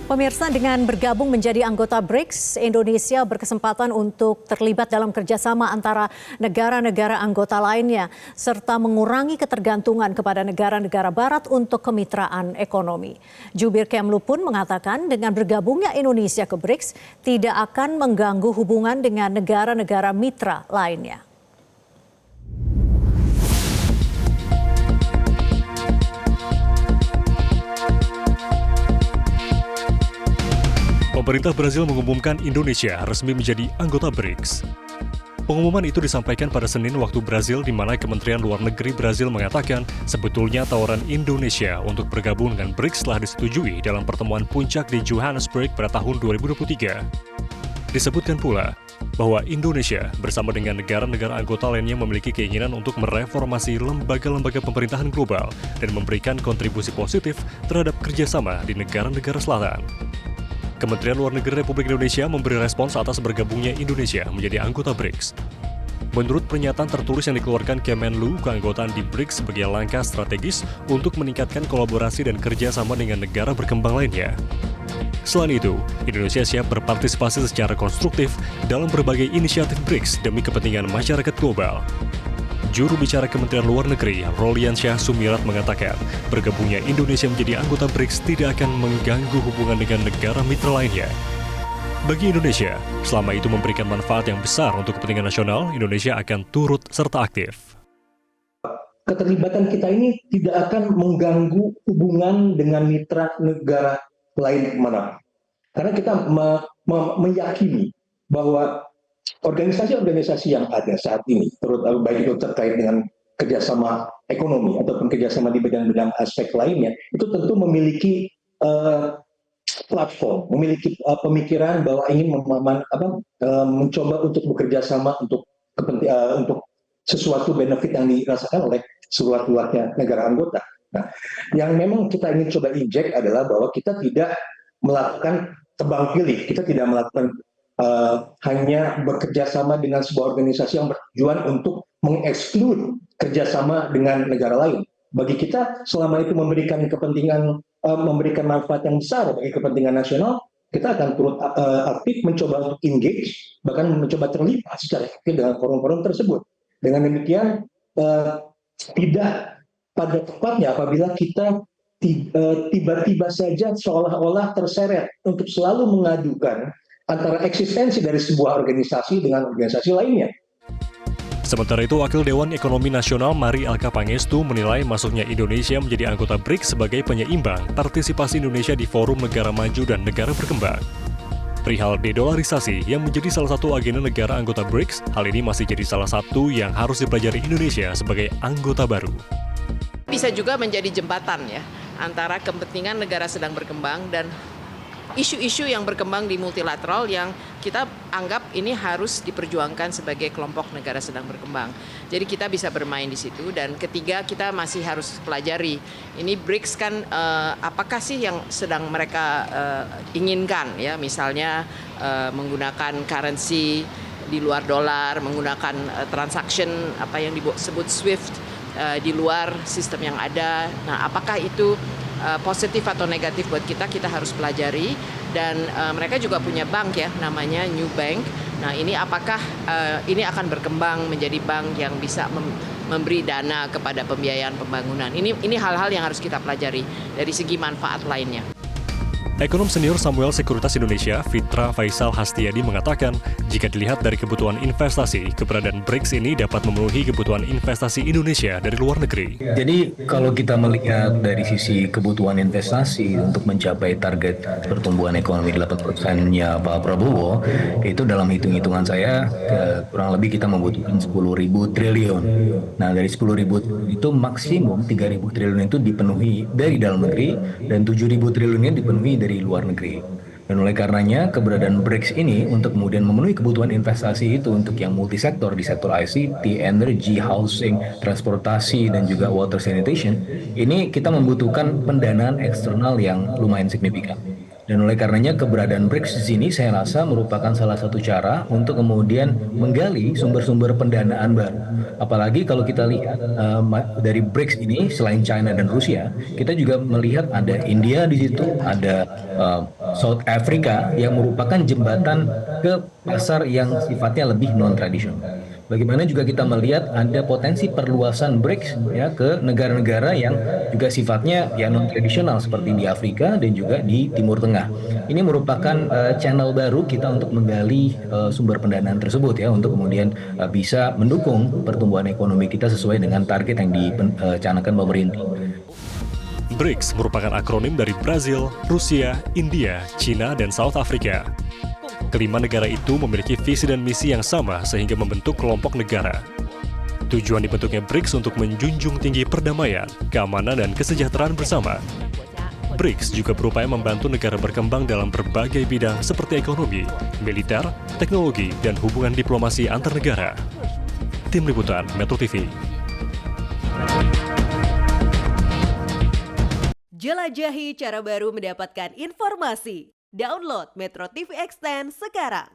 Pemirsa, dengan bergabung menjadi anggota BRICS, Indonesia berkesempatan untuk terlibat dalam kerjasama antara negara-negara anggota lainnya, serta mengurangi ketergantungan kepada negara-negara barat untuk kemitraan ekonomi. Jubir Kemlu pun mengatakan dengan bergabungnya Indonesia ke BRICS tidak akan mengganggu hubungan dengan negara-negara mitra lainnya. Pemerintah Brazil mengumumkan Indonesia resmi menjadi anggota BRICS. Pengumuman itu disampaikan pada Senin waktu Brazil, di mana Kementerian Luar Negeri Brazil mengatakan sebetulnya tawaran Indonesia untuk bergabung dengan BRICS telah disetujui dalam pertemuan puncak di Johannesburg pada tahun 2023. Disebutkan pula bahwa Indonesia bersama dengan negara-negara anggota lainnya memiliki keinginan untuk mereformasi lembaga-lembaga pemerintahan global dan memberikan kontribusi positif terhadap kerjasama di negara-negara selatan. Kementerian Luar Negeri Republik Indonesia memberi respons atas bergabungnya Indonesia menjadi anggota BRICS. Menurut pernyataan tertulis yang dikeluarkan Kemenlu, keanggotaan di BRICS sebagai langkah strategis untuk meningkatkan kolaborasi dan kerjasama dengan negara berkembang lainnya. Selain itu, Indonesia siap berpartisipasi secara konstruktif dalam berbagai inisiatif BRICS demi kepentingan masyarakat global. Juru bicara Kementerian Luar Negeri, Roliansyah Sumirat mengatakan, bergabungnya Indonesia menjadi anggota BRICS tidak akan mengganggu hubungan dengan negara mitra lainnya. Bagi Indonesia, selama itu memberikan manfaat yang besar untuk kepentingan nasional, Indonesia akan turut serta aktif. Keterlibatan kita ini tidak akan mengganggu hubungan dengan mitra negara lain mana. Karena kita meyakini bahwa organisasi-organisasi yang ada saat ini, terutama baik itu terkait dengan kerjasama ekonomi ataupun kerjasama di bidang-bidang aspek lainnya, itu tentu memiliki platform, memiliki pemikiran bahwa ingin mencoba untuk bekerja sama untuk sesuatu benefit yang dirasakan oleh seluruh negara anggota. Nah, yang memang kita ingin coba injek adalah bahwa kita tidak melakukan tebang pilih, kita tidak melakukan hanya bekerja sama dengan sebuah organisasi yang bertujuan untuk mengeksklud kerjasama dengan negara lain. Bagi kita, selama itu memberikan kepentingan, memberikan manfaat yang besar bagi kepentingan nasional, kita akan turut aktif mencoba untuk engage, bahkan mencoba terlibat secara aktif dengan forum-forum tersebut. Dengan demikian, tidak pada tepatnya apabila kita tiba-tiba saja seolah-olah terseret untuk selalu mengadukan antara eksistensi dari sebuah organisasi dengan organisasi lainnya. Sementara itu, Wakil Dewan Ekonomi Nasional Mari Alka Pangestu menilai masuknya Indonesia menjadi anggota BRICS sebagai penyeimbang partisipasi Indonesia di forum negara maju dan negara berkembang. Perihal dedolarisasi yang menjadi salah satu agenda negara anggota BRICS, hal ini masih jadi salah satu yang harus dipelajari Indonesia sebagai anggota baru. Bisa juga menjadi jembatan ya antara kepentingan negara sedang berkembang dan isu-isu yang berkembang di multilateral yang kita anggap ini harus diperjuangkan sebagai kelompok negara sedang berkembang. Jadi kita bisa bermain di situ. Dan ketiga, kita masih harus pelajari ini BRICS kan apakah sih yang sedang mereka inginkan ya, misalnya menggunakan currency di luar dolar, menggunakan transaction apa yang disebut SWIFT di luar sistem yang ada. Nah, apakah itu positif atau negatif buat kita harus pelajari. Dan mereka juga punya bank ya, namanya New Bank. Nah, ini apakah ini akan berkembang menjadi bank yang bisa memberi dana kepada pembiayaan pembangunan. Ini hal-hal yang harus kita pelajari dari segi manfaat lainnya. Ekonom senior Samuel Sekuritas Indonesia, Fitra Faisal Hastiadi mengatakan, jika dilihat dari kebutuhan investasi, keberadaan BRICS ini dapat memenuhi kebutuhan investasi Indonesia dari luar negeri. Jadi kalau kita melihat dari sisi kebutuhan investasi untuk mencapai target pertumbuhan ekonomi 8%-nya Pak Prabowo, itu dalam hitung-hitungan saya kurang lebih kita membutuhkan 10.000 triliun. Nah, dari 10.000 itu maksimum 3.000 triliun itu dipenuhi dari dalam negeri dan 7.000 triliunnya dipenuhi dari luar negeri. Dan oleh karenanya keberadaan BRICS ini untuk kemudian memenuhi kebutuhan investasi itu untuk yang multisektor di sektor ICT, energy, housing, transportasi, dan juga water sanitation, ini kita membutuhkan pendanaan eksternal yang lumayan signifikan. Dan oleh karenanya keberadaan BRICS di sini saya rasa merupakan salah satu cara untuk kemudian menggali sumber-sumber pendanaan baru. Apalagi kalau kita lihat dari BRICS ini selain China dan Rusia, kita juga melihat ada India di situ, ada South Africa yang merupakan jembatan ke pasar yang sifatnya lebih non-tradisional. Bagaimana juga kita melihat ada potensi perluasan BRICS ya ke negara-negara yang juga sifatnya ya non-tradisional seperti di Afrika dan juga di Timur Tengah. Ini merupakan channel baru kita untuk menggali sumber pendanaan tersebut ya untuk kemudian bisa mendukung pertumbuhan ekonomi kita sesuai dengan target yang dicanangkan pemerintah. BRICS merupakan akronim dari Brazil, Rusia, India, China, dan South Africa. Kelima negara itu memiliki visi dan misi yang sama sehingga membentuk kelompok negara. Tujuan dibentuknya BRICS untuk menjunjung tinggi perdamaian, keamanan, dan kesejahteraan bersama. BRICS juga berupaya membantu negara berkembang dalam berbagai bidang seperti ekonomi, militer, teknologi, dan hubungan diplomasi antar negara. Tim Liputan Metro TV. Jelajahi cara baru mendapatkan informasi. Download Metro TV Extend sekarang.